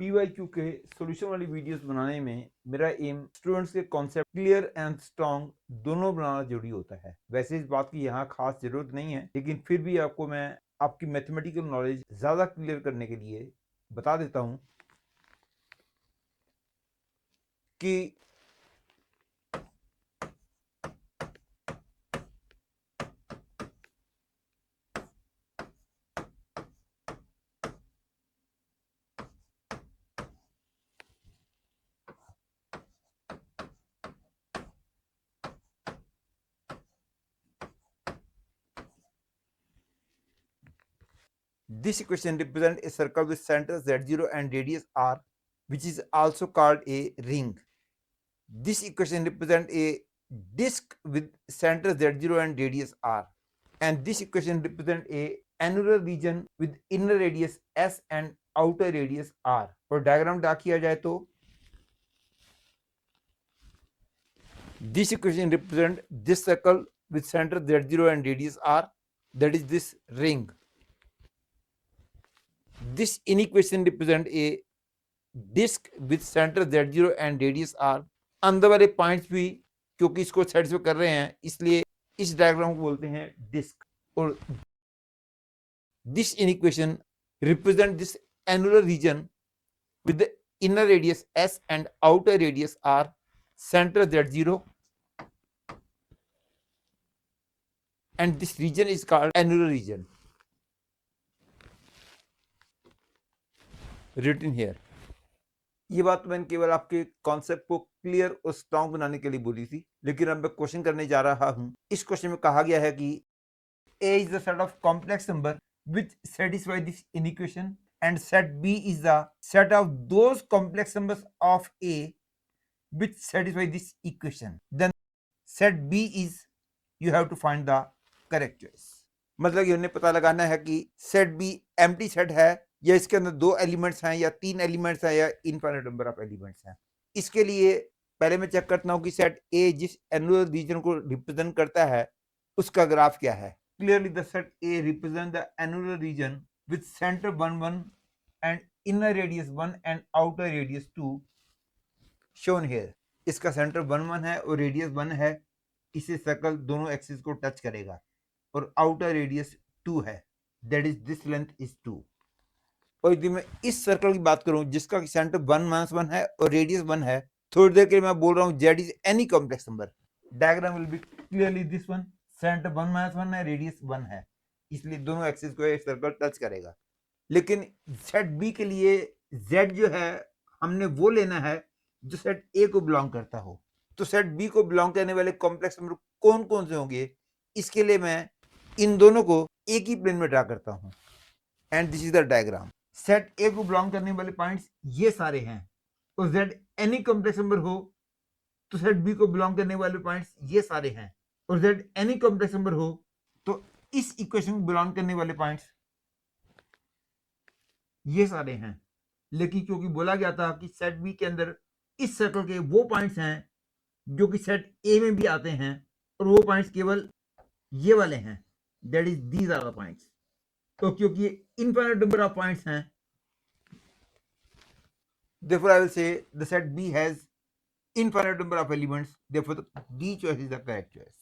PYQ के solution वाली videos बनाने में मेरा एम स्टूडेंट्स के कॉन्सेप्ट क्लियर एंड स्ट्रॉन्ग दोनों बनाना जरूरी होता है। वैसे इस बात की यहाँ खास जरूरत नहीं है, लेकिन फिर भी आपको मैं आपकी मैथमेटिकल नॉलेज ज़्यादा क्लियर करने के लिए बता देता हूँ कि this equation represents a circle with center z0 and radius r, which is also called a ring. This equation represents a disk with center z0 and radius r, and this equation represents a annular region with inner radius s and outer radius r. और diagram draw किया जाए तो this equation represents this circle with center z0 and radius r, that is this ring. This inequation represents a disk with center z0 and radius r. अंदर वाले points भी क्योंकि इसको satisfy कर रहे हैं, इसलिए इस डायग्राम को बोलते हैं डिस्क. और this inequation represents this annular region with the inner radius s and outer radius r, center z0, and this region is called annular region, written here. ये बात मैंने केवल आपके कॉन्सेप्ट को क्लियर और स्ट्रॉन्ग बनाने के लिए बोली थी, लेकिन अब मैं क्वेश्चन करने जा रहा हूं. इस क्वेश्चन में कहा गया है कि a is the set of complex number which satisfy this inequation and set b is the set of those complex numbers of a which satisfy this equation. Then set b is you have to find the correct choice. मतलब ये उन्हें पता लगाना है कि set B empty set है या इसके अंदर 2 एलिमेंट्स हैं या 3 एलिमेंट्स हैं या इनफाइनाइट नंबर ऑफ एलिमेंट्स हैं. इसके लिए पहले मैं चेक करता हूं कि सेट ए जिस एनुलर रीजन को रिप्रेजेंट करता है उसका ग्राफ क्या है. Clearly the set A represents the annular region with center 1 1 and inner radius 1 and outer radius 2 shown here. इसका सेंटर 1 1 है और रेडियस 1 है. इसे सर्कल दोनों एक्सिस को टच करेगा और आउटर रेडियस 2 है, that is this length is 2. और यदि मैं इस सर्कल की बात करूं जिसका सेंटर 1 1 है और रेडियस 1 है, थोड़ी देर के लिए मैं बोल रहा हूं z is any complex number. Diagram will be clearly this one. Centre 1 1 है, रेडियस 1 है, इसलिए दोनों एक्सिस को एक सर्कल टच करेगा. लेकिन सेट बी के लिए z जो है हमने वो लेना है जो सेट ए को बिलोंग करता हो. तो सेट बी को बिलोंग करने वाले कॉम्प्लेक्स नंबर कौन कौन से होंगे, इसके लिए मैं इन दोनों को एक ही प्लेन में ड्रा करता हूं. And this is the diagram. Set ए को बिलोंग करने वाले पॉइंट्स ये सारे हैं और z एनी कॉम्प्लेक्स नंबर हो तो सेट बी को बिलोंग करने वाले पॉइंट्स ये सारे हैं और z एनी कॉम्प्लेक्स नंबर हो तो इस इक्वेशन को बिलोंग करने वाले पॉइंट्स ये सारे हैं. लेकिन क्योंकि बोला गया था कि सेट बी के अंदर इस सर्कल के वो पॉइंट्स हैं जो कि सेट ए में भी आते हैं और वो पॉइंट्स केवल ये वाले हैं, that is these are the points. तो क्योंकि इनफाइनाइट नंबर ऑफ पॉइंट्स हैं, therefore I will say the set B has infinite number of elements, therefore the D choice is the correct choice.